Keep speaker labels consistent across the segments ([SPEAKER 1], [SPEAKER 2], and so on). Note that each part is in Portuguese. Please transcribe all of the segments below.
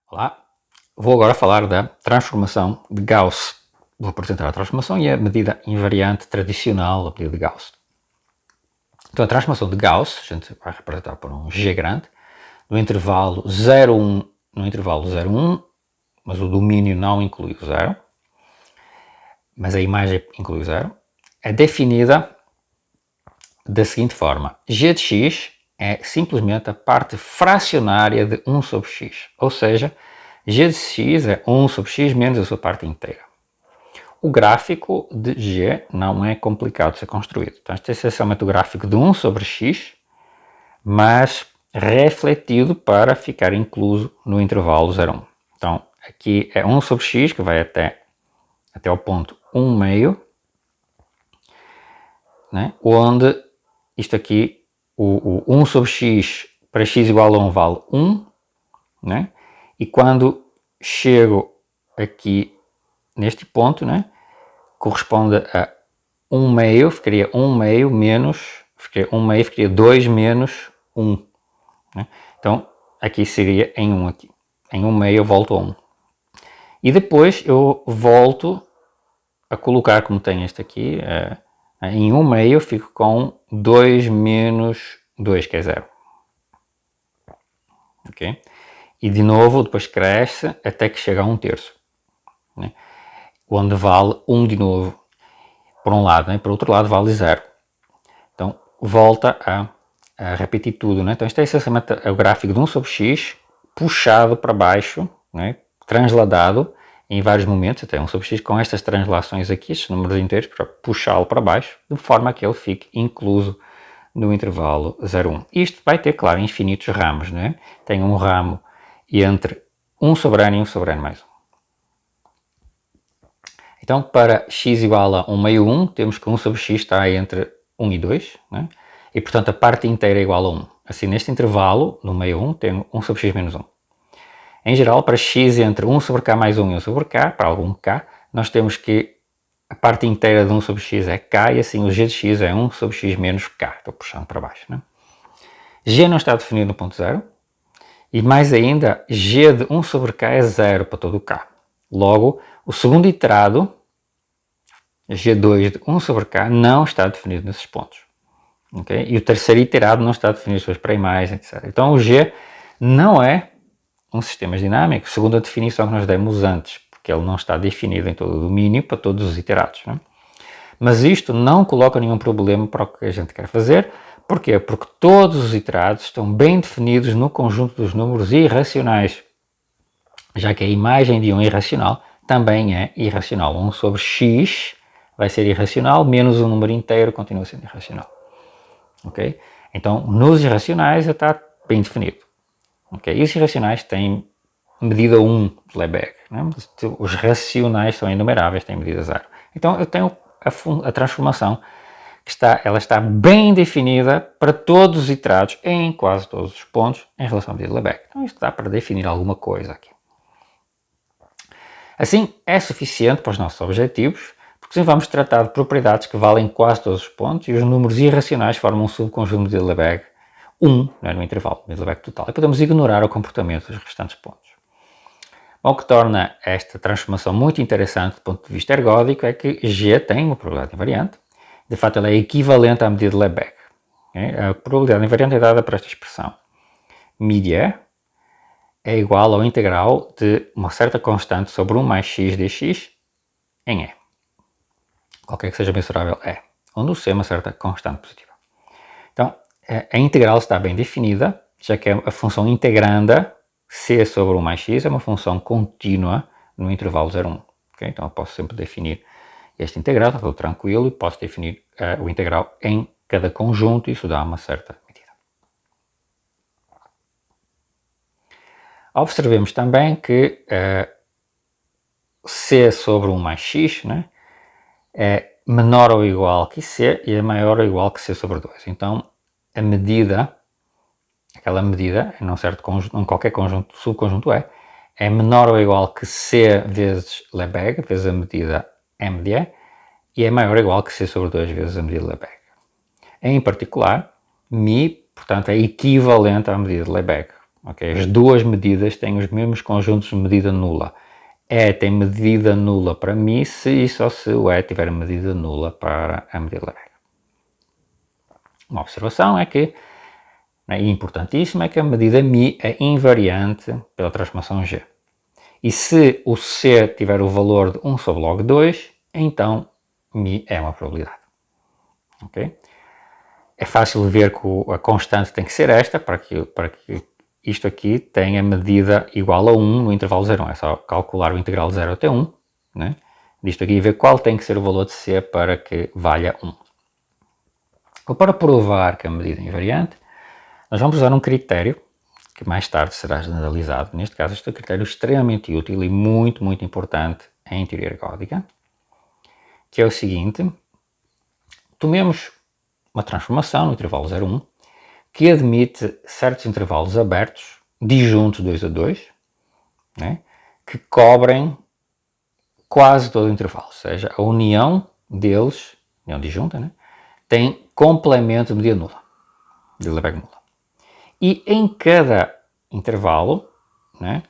[SPEAKER 1] Olá, vou agora falar da transformação de Gauss. Vou apresentar a transformação e a medida invariante tradicional, a medida de Gauss. Então a transformação de Gauss, a gente vai representar por um G grande, no intervalo 0,1, no intervalo 0,1, mas o domínio não inclui o zero, mas a imagem inclui o zero, é definida da seguinte forma: G de x é simplesmente a parte fracionária de 1 sobre x, ou seja, G de x é 1 sobre x menos a sua parte inteira. O gráfico de G não é complicado de ser construído. Então, este é essencialmente o gráfico de 1 sobre x, mas refletido para ficar incluso no intervalo 0,1. Então, aqui é 1 sobre x, que vai até o ponto 1 meio, né? Onde isto aqui, o 1 sobre x para x igual a 1 vale 1, né? E quando chego aqui neste ponto, né, corresponde a 1 meio, ficaria 1 meio menos, ficaria 2 menos 1. Né? Então, aqui seria em 1 aqui. Em 1 meio eu volto a 1. E depois eu volto a colocar, como tem este aqui, em 1 meio eu fico com 2 menos 2, que é 0. Ok? E de novo, depois cresce até que chega a 1 terço. Né? Onde vale 1 de novo. Por um lado, né? Por outro lado vale 0. Então, volta a repetir tudo. Né? Então, isto é essencialmente o gráfico de 1 sobre x puxado para baixo, né? Transladado em vários momentos, até 1 sobre x, com estas translações aqui, estes números inteiros, para puxá-lo para baixo, de forma que ele fique incluso no intervalo 0,1. Isto vai ter, claro, infinitos ramos. Né? Tem um ramo entre 1 sobre n e 1 sobre n mais 1. Então, para x igual a 1 meio 1, temos que 1 sobre x está entre 1 e 2, né? E portanto a parte inteira é igual a 1. Assim, neste intervalo, no meio 1, tenho 1 sobre x menos 1. Em geral, para x entre 1 sobre k mais 1 e 1 sobre k, para algum k, nós temos que a parte inteira de 1 sobre x é k, e assim o g de x é 1 sobre x menos k. Estou puxando para baixo. Né? G não está definido no ponto 0, e mais ainda, g de 1 sobre k é 0 para todo o k. Logo, o segundo iterado, G2 de 1 sobre k, não está definido nesses pontos. Okay? E o terceiro iterado não está definido depois para a imagem, etc. Então o G não é um sistema dinâmico, segundo a definição que nós demos antes, porque ele não está definido em todo o domínio para todos os iterados. Né? Mas isto não coloca nenhum problema para o que a gente quer fazer. Porquê? Porque todos os iterados estão bem definidos no conjunto dos números irracionais, já que a imagem de um irracional também é irracional. 1 sobre x vai ser irracional, menos um número inteiro continua sendo irracional. Ok? Então, nos irracionais já está bem definido. Okay? E os irracionais têm medida 1 de Lebesgue. Né? Os racionais são inumeráveis, têm medida 0. Então, eu tenho a transformação que ela está bem definida para todos os iterados em quase todos os pontos em relação à medida de Lebesgue. Então, isto dá para definir alguma coisa aqui. Assim, é suficiente para os nossos objetivos, porque assim vamos tratar de propriedades que valem quase todos os pontos e os números irracionais formam um subconjunto de Lebesgue 1, né, no intervalo de Lebesgue total, e podemos ignorar o comportamento dos restantes pontos. Bom, o que torna esta transformação muito interessante do ponto de vista ergódico é que G tem uma probabilidade invariante. De fato, ela é equivalente à medida de Lebesgue. A probabilidade invariante é dada por esta expressão. Media é igual ao integral de uma certa constante sobre 1 mais x dx em E. Qualquer que seja mensurável E, onde o C é uma certa constante positiva. Então, a integral está bem definida, já que a função integranda C sobre 1 mais x é uma função contínua no intervalo 0,1. Okay? Então, eu posso sempre definir este integral, está tudo tranquilo, e posso definir o integral em cada conjunto, e isso dá uma certa medida. Observemos também que C sobre 1 mais x, né, é menor ou igual que C e é maior ou igual que C sobre 2. Então, a medida, aquela medida, em qualquer conjunto, subconjunto é menor ou igual que C vezes Lebesgue, vezes a medida M de E, e é maior ou igual que C sobre 2 vezes a medida de Lebesgue. Em particular, μ, portanto, é equivalente à medida de Lebesgue. Okay? As duas medidas têm os mesmos conjuntos de medida nula. E tem medida nula para mi se e só se o E tiver medida nula para a medida Lebesgue. Uma observação é que, e importantíssima, é que a medida mi é invariante pela transformação G. E se o C tiver o valor de 1 sobre log 2, então mi é uma probabilidade. Okay? É fácil ver que a constante tem que ser esta, para que isto aqui tenha medida igual a 1 no intervalo 0,1. É só calcular o integral de 0 até 1, né? Disto aqui e ver qual tem que ser o valor de C para que valha 1. Para provar que a medida é invariante, nós vamos usar um critério que mais tarde será generalizado. Neste caso, este é um critério extremamente útil e muito, muito importante em teoria ergódica, que é o seguinte: tomemos uma transformação no intervalo 0,1 que admite certos intervalos abertos, disjuntos 2 a 2, né, que cobrem quase todo o intervalo, ou seja, a união deles, união disjunta, né, tem complemento de medida nula, de Lebesgue nula. E em cada intervalo, né,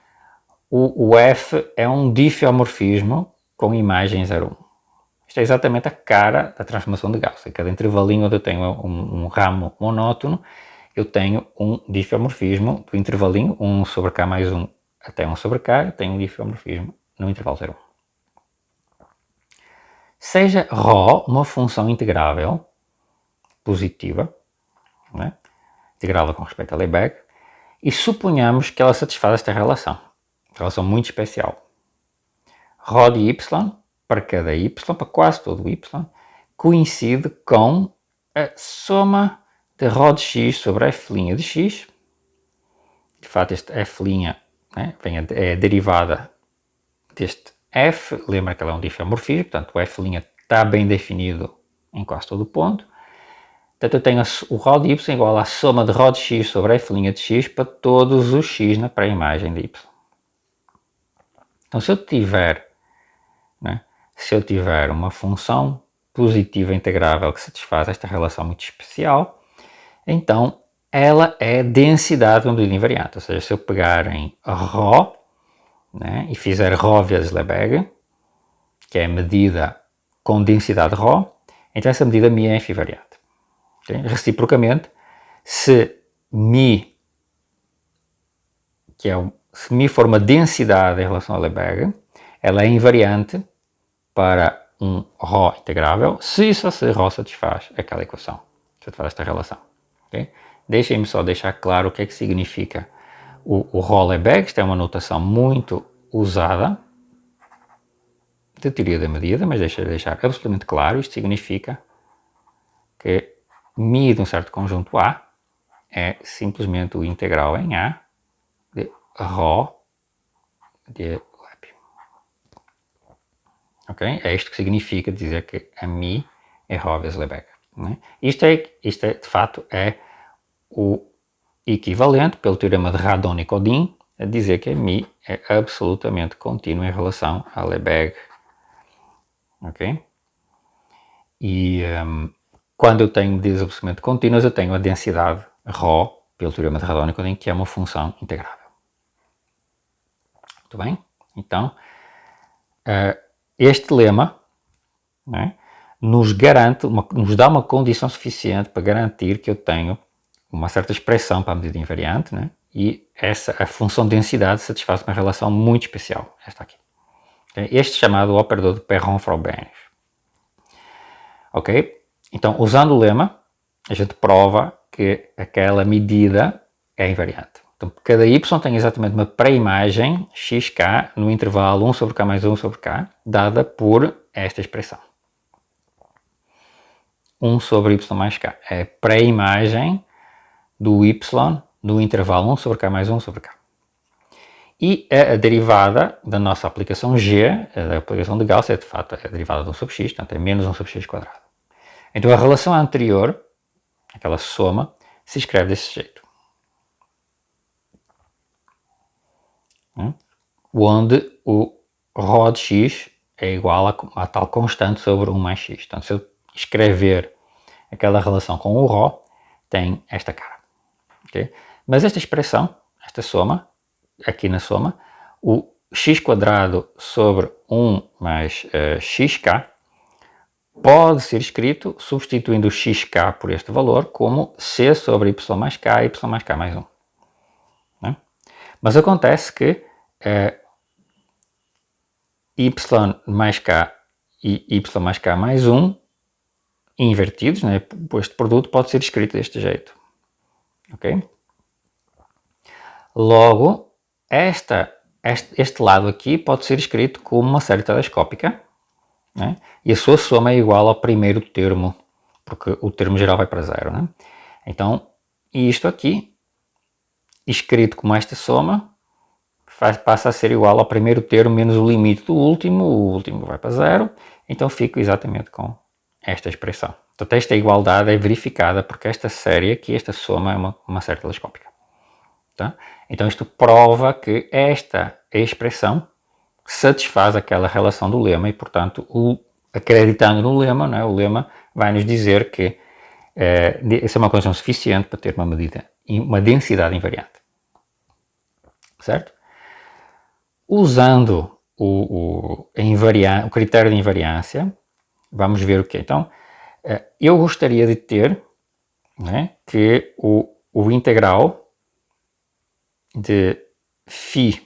[SPEAKER 1] o F é um diffeomorfismo com imagem 0,1. Isto é exatamente a cara da transformação de Gauss. Em cada intervalinho onde eu tenho um ramo monótono, eu tenho um diffeomorfismo do intervalinho 1 sobre k mais 1 até 1 sobre k, eu tenho um diffeomorfismo no intervalo 0,1. Seja ρ uma função integrável positiva, né, integrável com respeito a Lebesgue, e suponhamos que ela satisfaz esta relação muito especial. Rho de y, para cada y, para quase todo y, coincide com a soma de ρ de x sobre f' de x. De fato, este f', né, é a derivada deste f. Lembra que ela é um diffeomorfismo, portanto o f' está bem definido em quase todo o ponto. Portanto, eu tenho o ρ de y igual à soma de ρ de x sobre f' de x para todos os x na pré-imagem de y. Então, se eu tiver uma função positiva integrável que satisfaz esta relação muito especial, então ela é densidade de uma medida invariante. Ou seja, se eu pegar em ρ, né, e fizer ρ vezes Lebesgue, que é a medida com densidade ρ, então essa medida mi é invariante. Okay? Reciprocamente, se mi for uma densidade em relação a Lebesgue, ela é invariante para um ρ integrável, se isso se ρ satisfaz aquela equação, satisfaz esta relação. Okay? Deixem-me só deixar claro o que é que significa o ρ Lebesgue. Isto é uma notação muito usada de teoria da medida, mas deixar absolutamente claro, isto significa que mi de um certo conjunto A é simplesmente o integral em A de ρ de Lebesgue. Okay? É isto que significa dizer que a mi é ρ vezes Lebesgue. Né? Isto de fato é o equivalente, pelo teorema de Radon e Kodin, a dizer que a mi é absolutamente contínua em relação a Lebesgue. Ok? E quando eu tenho medidas absolutamente contínuas, eu tenho a densidade ρ, pelo teorema de Radon e Kodin, que é uma função integrável. Muito bem? Então, este lema, né, nos dá uma condição suficiente para garantir que eu tenho uma certa expressão para a medida invariante, né, e a função de densidade satisfaz uma relação muito especial, esta aqui. Este chamado operador de Perron-Frobenius. Ok? Então, usando o lema, a gente prova que aquela medida é invariante. Então, cada y tem exatamente uma pré-imagem xk no intervalo 1 sobre k mais 1 sobre k, dada por esta expressão. 1 sobre y mais k. É a pré-imagem do y no intervalo 1 sobre k mais 1 sobre k. E a derivada da nossa aplicação G, a aplicação de Gauss, é de fato a derivada de 1 sobre x, portanto é menos 1 sobre x quadrado. Então a relação anterior, aquela soma, se escreve desse jeito. Onde o ρ de x é igual a tal constante sobre 1 mais x. Então se eu escrever aquela relação com o ρ, tem esta cara. Okay? Mas esta expressão esta soma, aqui na soma, o x² sobre 1 mais xk pode ser escrito, substituindo o xk por este valor, como c sobre y mais k mais 1. Né? Mas acontece que y mais k e y mais k mais 1 invertidos, né? Este produto pode ser escrito deste jeito. Ok? Logo, este lado aqui pode ser escrito como uma série telescópica, né? E a sua soma é igual ao primeiro termo, porque o termo geral vai para zero. Né? Então, isto aqui, escrito como esta soma, passa a ser igual ao primeiro termo menos o limite do último, o último vai para zero, então fico exatamente com esta expressão. Portanto, esta igualdade é verificada porque esta série aqui, esta soma, é uma série telescópica. Tá? Então isto prova que esta expressão satisfaz aquela relação do lema e, portanto, acreditando no lema, né, o lema vai nos dizer que essa é uma condição suficiente para ter uma medida, uma densidade invariante. Certo? Usando o critério de invariância, vamos ver o que. Então, eu gostaria de ter, né, que o integral de φ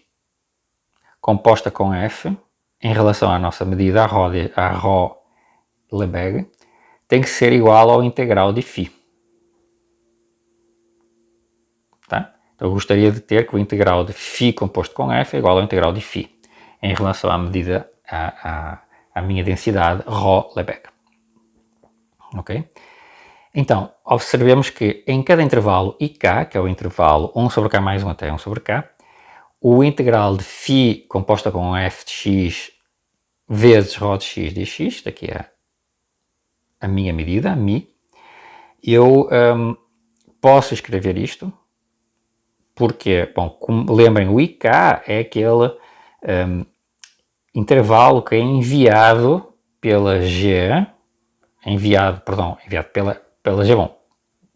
[SPEAKER 1] composta com f em relação à nossa medida, a ρ Lebesgue, tem que ser igual ao integral de φ. Tá? Então eu gostaria de ter que o integral de φ composto com f é igual ao integral de φ em relação à medida, à minha densidade ρ Lebesgue. Ok? Então, observemos que em cada intervalo ik, que é o intervalo 1 sobre k mais 1 até 1 sobre k, o integral de φ composta com f de x vezes ρ de x dx, daqui é a minha medida, a mi, eu posso escrever isto, porque, bom, lembrem, o ik é aquele intervalo que é enviado pela g, enviado pela g, bom,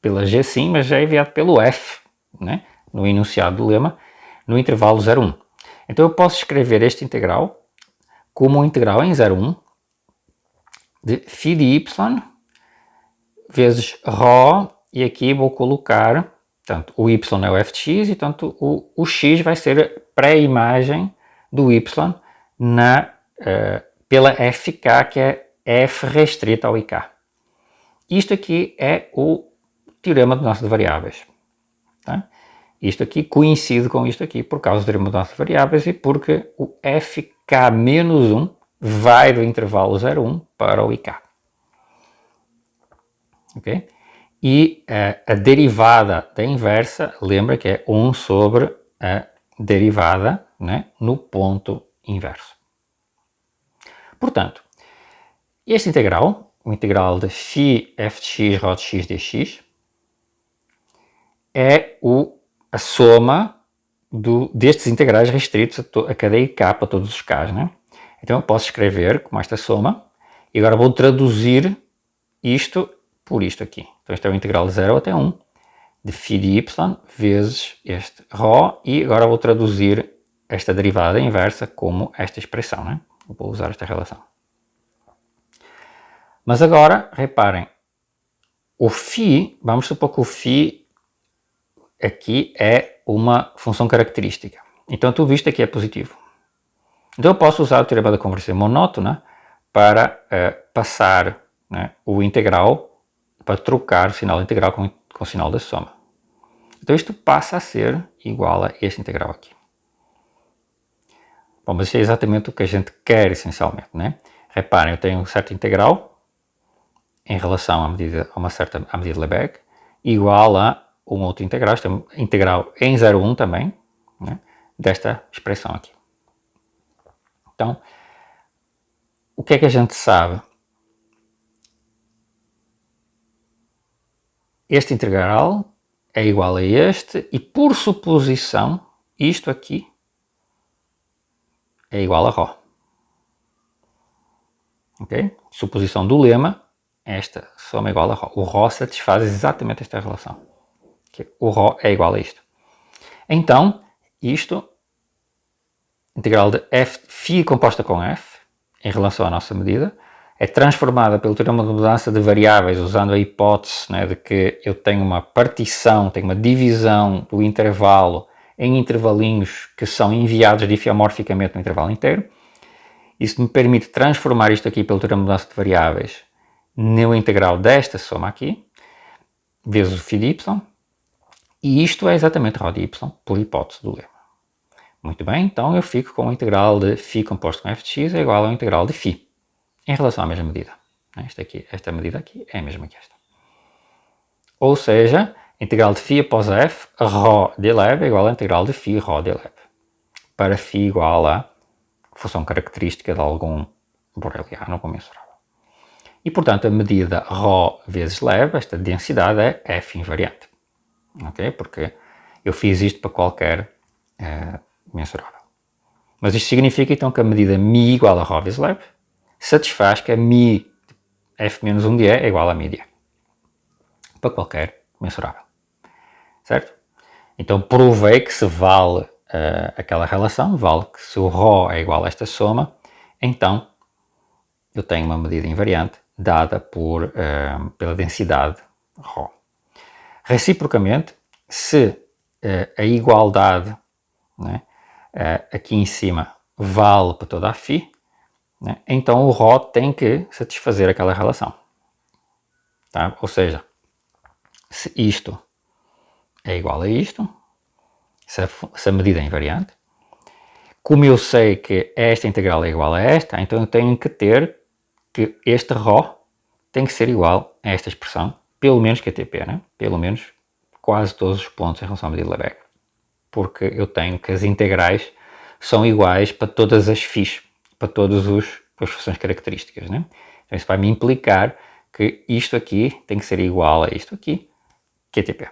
[SPEAKER 1] pela g sim, mas é enviado pelo f, né, no enunciado do lema, no intervalo 0,1. Então eu posso escrever este integral como um integral em 0,1 de φ de y vezes ρ, e aqui vou colocar, portanto, o y é o f de x e, portanto, o x vai ser a pré-imagem do y pela fk, que é f restrita ao ik. Isto aqui é o teorema de nossas variáveis. Tá? Isto aqui coincide com isto aqui por causa do teorema de nossas variáveis e porque o fk menos 1 vai do intervalo 0,1 para o ik. Okay? E a derivada da inversa, lembra que é 1 sobre a derivada, né, no ponto inverso. Portanto, este integral, o integral de φ f de x ρ de x dx, é a soma destes integrais restritos a cada ik para todos os k's. Né? Então eu posso escrever como esta soma e agora vou traduzir isto por isto aqui. Então isto é o integral de 0 até 1 de φ de y vezes este ρ, e agora vou traduzir esta derivada inversa como esta expressão. Né? Eu vou usar esta relação. Mas agora, reparem, o φ, vamos supor que o φ aqui é uma função característica. Então tudo isto aqui é positivo. Então eu posso usar o teorema da conversão monótona para passar, né, o integral, para trocar o sinal integral com o sinal da soma. Então isto passa a ser igual a este integral aqui. Bom, mas isso é exatamente o que a gente quer essencialmente, né? Reparem, eu tenho um certo integral em relação à medida de Lebesgue, igual a um outro integral, este é um integral em 0,1 também, né, desta expressão aqui. Então, o que é que a gente sabe? Este integral é igual a este e, por suposição, isto aqui é igual a ρ. Ok? Suposição do lema, esta soma é igual a ρ. O ρ satisfaz exatamente esta relação. O ρ é igual a isto. Então, isto, integral de f, φ composta com f, em relação à nossa medida, é transformada pelo teorema de mudança de variáveis, usando a hipótese, né, de que eu tenho uma partição, tenho uma divisão do intervalo em intervalinhos que são enviados difiomorficamente no intervalo inteiro. Isso me permite transformar isto aqui pelo teorema de mudança de variáveis no integral desta soma aqui, vezes o φ de y, e isto é exatamente ρ de y, por hipótese do lema. Muito bem, então eu fico com o integral de φ composto com f de x é igual ao integral de φ, em relação à mesma medida. Esta medida aqui é a mesma que esta. Ou seja, integral de φ após f, ρ de leve é igual ao integral de φ ρ de leve. Para φ igual a função característica de algum boreliano comensurável. E, portanto, a medida ρ vezes leve, esta densidade, é f invariante. Ok? Porque eu fiz isto para qualquer mensurável. Mas isto significa, então, que a medida μ igual a ρ vezes leve satisfaz que a μ f menos 1 de e é igual a μ de e. Para qualquer mensurável. Certo? Então, provei que se vale aquela relação, vale que se o ρ é igual a esta soma, então eu tenho uma medida invariante dada pela densidade ρ. Reciprocamente, se a igualdade, né, aqui em cima vale para toda a φ, né, então o ρ tem que satisfazer aquela relação. Tá? Ou seja, se isto é igual a isto, se a medida é invariante, como eu sei que esta integral é igual a esta, então eu tenho que ter que este ρ tem que ser igual a esta expressão, pelo menos QTP, né? Pelo menos quase todos os pontos em relação à medida de Lebesgue. Porque eu tenho que as integrais são iguais para todas as φs, para todas as funções características, né? Então isso vai me implicar que isto aqui tem que ser igual a isto aqui, QTP.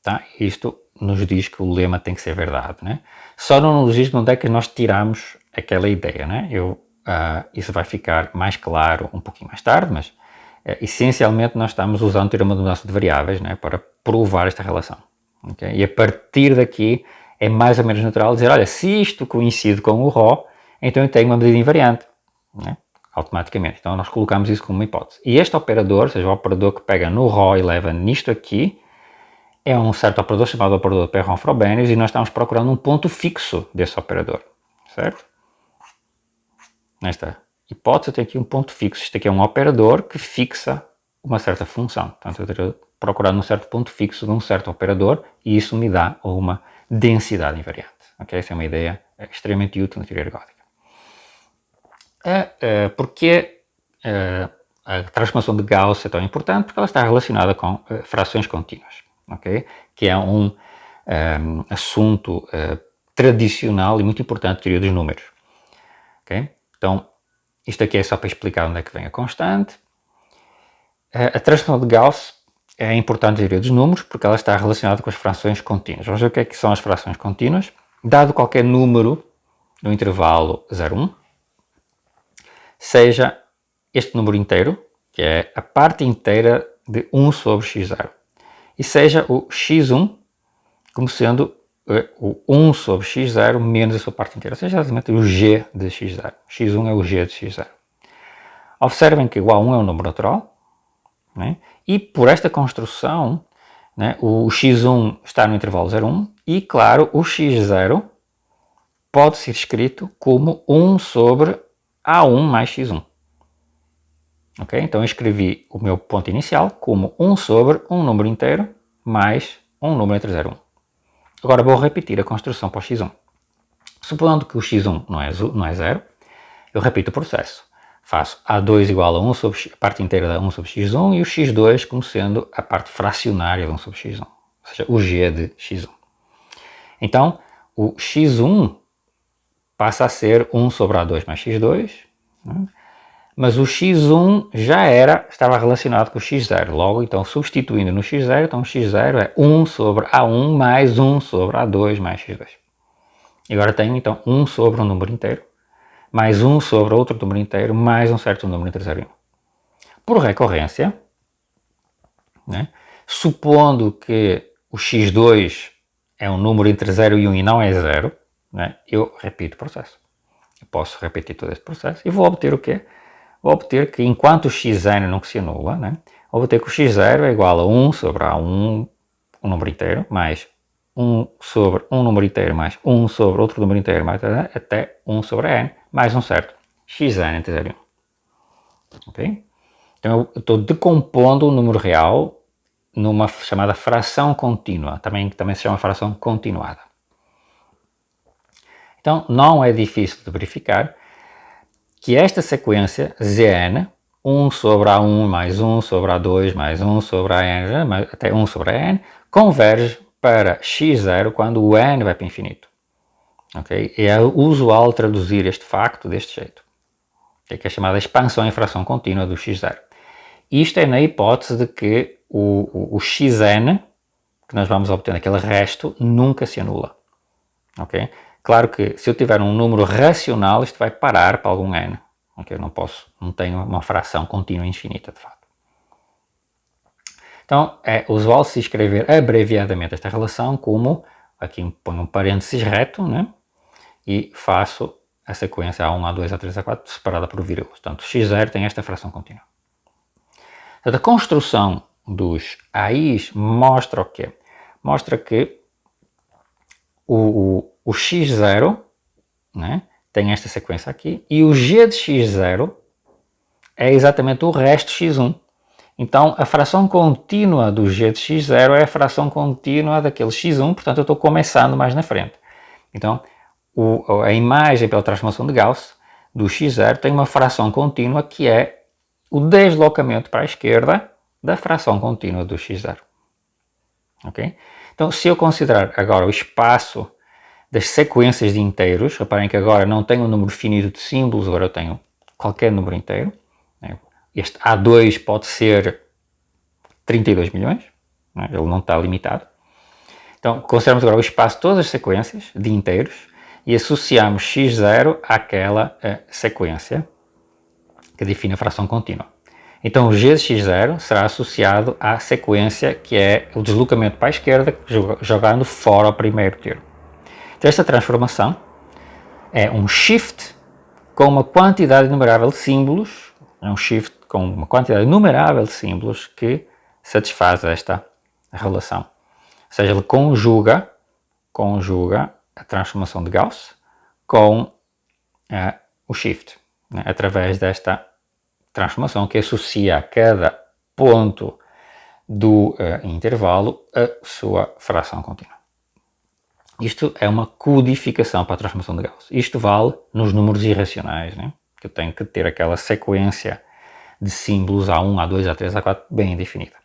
[SPEAKER 1] Tá? Isto nos diz que o lema tem que ser verdade, né? Só não nos diz de onde é que nós tiramos aquela ideia, né? Isso vai ficar mais claro um pouquinho mais tarde, mas essencialmente nós estamos usando o teorema de mudança de variáveis, né, para provar esta relação. Okay? E a partir daqui é mais ou menos natural dizer, olha, se isto coincide com o ρ, então eu tenho uma medida invariante, né? Automaticamente. Então nós colocamos isso como uma hipótese. E este operador, ou seja, o operador que pega no ρ e leva nisto aqui, é um certo operador chamado operador de Perron-Frobenius, e nós estamos procurando um ponto fixo desse operador, certo? Nesta hipótese eu tenho aqui um ponto fixo. Isto aqui é um operador que fixa uma certa função. Portanto, eu teria procurado um certo ponto fixo de um certo operador e isso me dá uma densidade invariante. Okay? Essa é uma ideia extremamente útil na teoria ergódica. Porquê a transformação de Gauss é tão importante? Porque ela está relacionada com frações contínuas. Okay? Que é um assunto tradicional e muito importante da teoria dos números. Okay? Então, isto aqui é só para explicar onde é que vem a constante. A transformação de Gauss é importante na teoria dos números porque ela está relacionada com as frações contínuas. Vamos ver o que é que são as frações contínuas. Dado qualquer número no intervalo 0, 1, seja este número inteiro, que é a parte inteira de 1 sobre x0, e seja o x1 como sendo o 1 sobre x0 menos a sua parte inteira, ou seja, exatamente o g de x0. x1 é o g de x0. Observem que o A1 é um número natural, né? E por esta construção, né, o x1 está no intervalo 0, 1, e claro, o x0 pode ser escrito como 1 sobre A1 mais x1. Okay? Então eu escrevi o meu ponto inicial como 1 sobre um número inteiro mais um número entre 0 e 1. Agora vou repetir a construção para o x1. Supondo que o x1 não é 0, eu repito o processo. Faço A2 igual a 1 sobre a parte inteira de 1 sobre x1 e o x2 como sendo a parte fracionária de 1 sobre x1, ou seja, o g de x1. Então, o x1 passa a ser 1 sobre A2 mais x2, né? Mas o x1 estava relacionado com o x0. Logo, então, substituindo no x0, então o x0 é 1 sobre A1 mais 1 sobre A2 mais x2. E agora tenho, então, 1 sobre um número inteiro, mais 1 sobre outro número inteiro, mais um certo número entre 0 e 1. Por recorrência, né, supondo que o x2 é um número entre 0 e 1 e não é 0, né? Eu repito o processo. Eu posso repetir todo este processo e vou obter o quê? Vou obter que enquanto o xn não se anula, né? Vou obter que o x0 é igual a 1 sobre A1, um número inteiro, mais 1 sobre um número inteiro, mais 1 sobre outro número inteiro, mais até 1 sobre n, mais um certo xn entre 0 e 1. Ok? Então eu estou decompondo o número real numa chamada fração contínua, também se chama fração continuada. Então não é difícil de verificar que esta sequência Zn, 1 sobre A1 mais 1 sobre A2 mais 1 sobre An, até 1 sobre N, converge para x0 quando o n vai para o infinito. Okay? E é usual traduzir este facto deste jeito, que é chamada expansão em fração contínua do x0. Isto é na hipótese de que o xn, que nós vamos obter naquele resto, nunca se anula. Okay? Claro que se eu tiver um número racional, isto vai parar para algum n. Okay? Eu não tenho uma fração contínua infinita, de fato. Então, é usual se escrever abreviadamente esta relação como, aqui ponho um parênteses reto, né? E faço a sequência A1, A2, A3, A4 separada por vírgulas. Portanto, x0 tem esta fração contínua. Portanto, a construção dos AIs mostra o quê? Mostra que o x0, né, tem esta sequência aqui, e o g de x0 é exatamente o resto x1. Então, a fração contínua do g de x0 é a fração contínua daquele x1, portanto eu estou começando mais na frente. Então, a imagem pela transformação de Gauss do x0 tem uma fração contínua que é o deslocamento para a esquerda da fração contínua do x0. Okay? Então, se eu considerar agora o espaço das sequências de inteiros, reparem que agora não tenho um número finito de símbolos, agora eu tenho qualquer número inteiro. Este A2 pode ser 32 milhões, ele não está limitado. Então, consideramos agora o espaço de todas as sequências de inteiros e associamos x0 àquela sequência que define a fração contínua. Então, o g de x0 será associado à sequência que é o deslocamento para a esquerda, jogando fora o primeiro termo. Então, esta transformação é um shift com uma quantidade inumerável de símbolos, é um shift com uma quantidade inumerável de símbolos que satisfaz esta relação. Ou seja, ele conjuga a transformação de Gauss com o shift, né, através desta transformação que associa a cada ponto do intervalo a sua fração contínua. Isto é uma codificação para a transformação de Gauss. Isto vale nos números irracionais, né? Que eu tenho que ter aquela sequência de símbolos A1, A2, A3, A4 bem definida.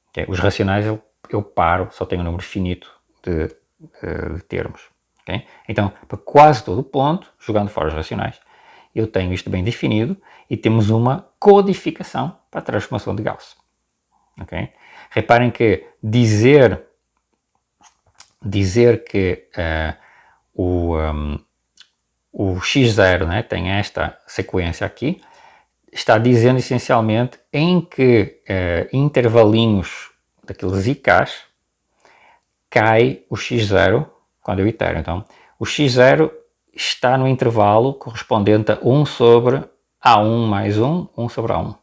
[SPEAKER 1] Okay? Os racionais eu paro, só tenho um número finito de termos. Okay? Então, para quase todo ponto, jogando fora os racionais, eu tenho isto bem definido e temos uma codificação para a transformação de Gauss. Okay? Reparem que dizer que o x0, né, tem esta sequência aqui, está dizendo essencialmente em que intervalinhos daqueles IKs cai o x0 quando eu itero. Então, o x0 está no intervalo correspondente a 1 sobre A1 mais 1, 1 sobre A1.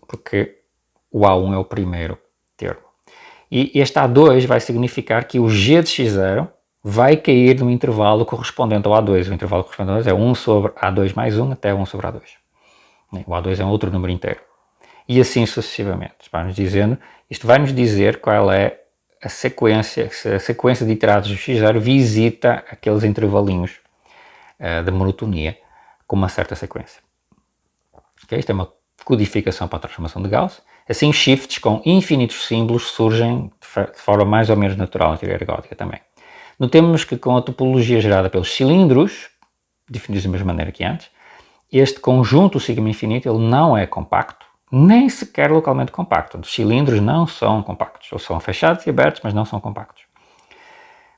[SPEAKER 1] Porque o A1 é o primeiro termo. E este A2 vai significar que o g de x0 vai cair no intervalo correspondente ao A2. O intervalo correspondente ao A2 é 1 sobre A2 mais 1 até 1 sobre A2. O A2 é um outro número inteiro. E assim sucessivamente. Isto vai nos dizer qual é a sequência de iterados do x0 visita aqueles intervalinhos da monotonia com uma certa sequência. Okay? Isto é uma codificação para a transformação de Gauss. Assim, shifts com infinitos símbolos surgem de forma mais ou menos natural na teoria ergótica também. Notemos que com a topologia gerada pelos cilindros, definidos da mesma maneira que antes, este conjunto sigma infinito ele não é compacto, nem sequer localmente compacto. Os cilindros não são compactos, ou são fechados e abertos, mas não são compactos.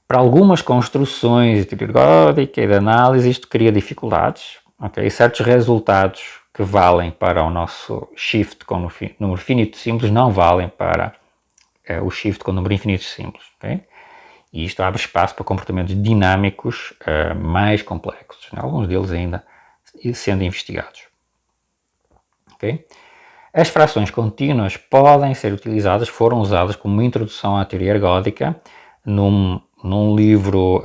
[SPEAKER 1] Para algumas construções de teoria ergódica e de análise, isto cria dificuldades. Okay? Certos resultados que valem para o nosso shift com o número finito de símbolos não valem para o shift com número infinito de símbolos. Okay? E isto abre espaço para comportamentos dinâmicos mais complexos, né? Alguns deles ainda sendo investigados. Okay? As frações contínuas podem ser utilizadas, foram usadas como introdução à teoria ergódica num livro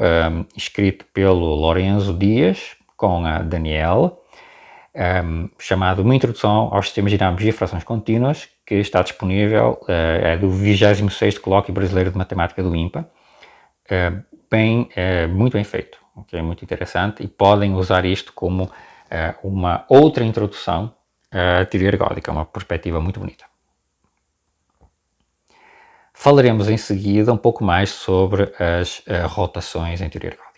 [SPEAKER 1] escrito pelo Lorenzo Dias com a Danielle, chamado Uma Introdução aos Sistemas Dinâmicos e Frações Contínuas, que está disponível, é do 26º Colóquio Brasileiro de Matemática do INPA, muito bem feito, okay? Muito interessante, e podem usar isto como uma outra introdução à teoria ergódica, uma perspectiva muito bonita. Falaremos em seguida um pouco mais sobre as rotações em teoria ergódica.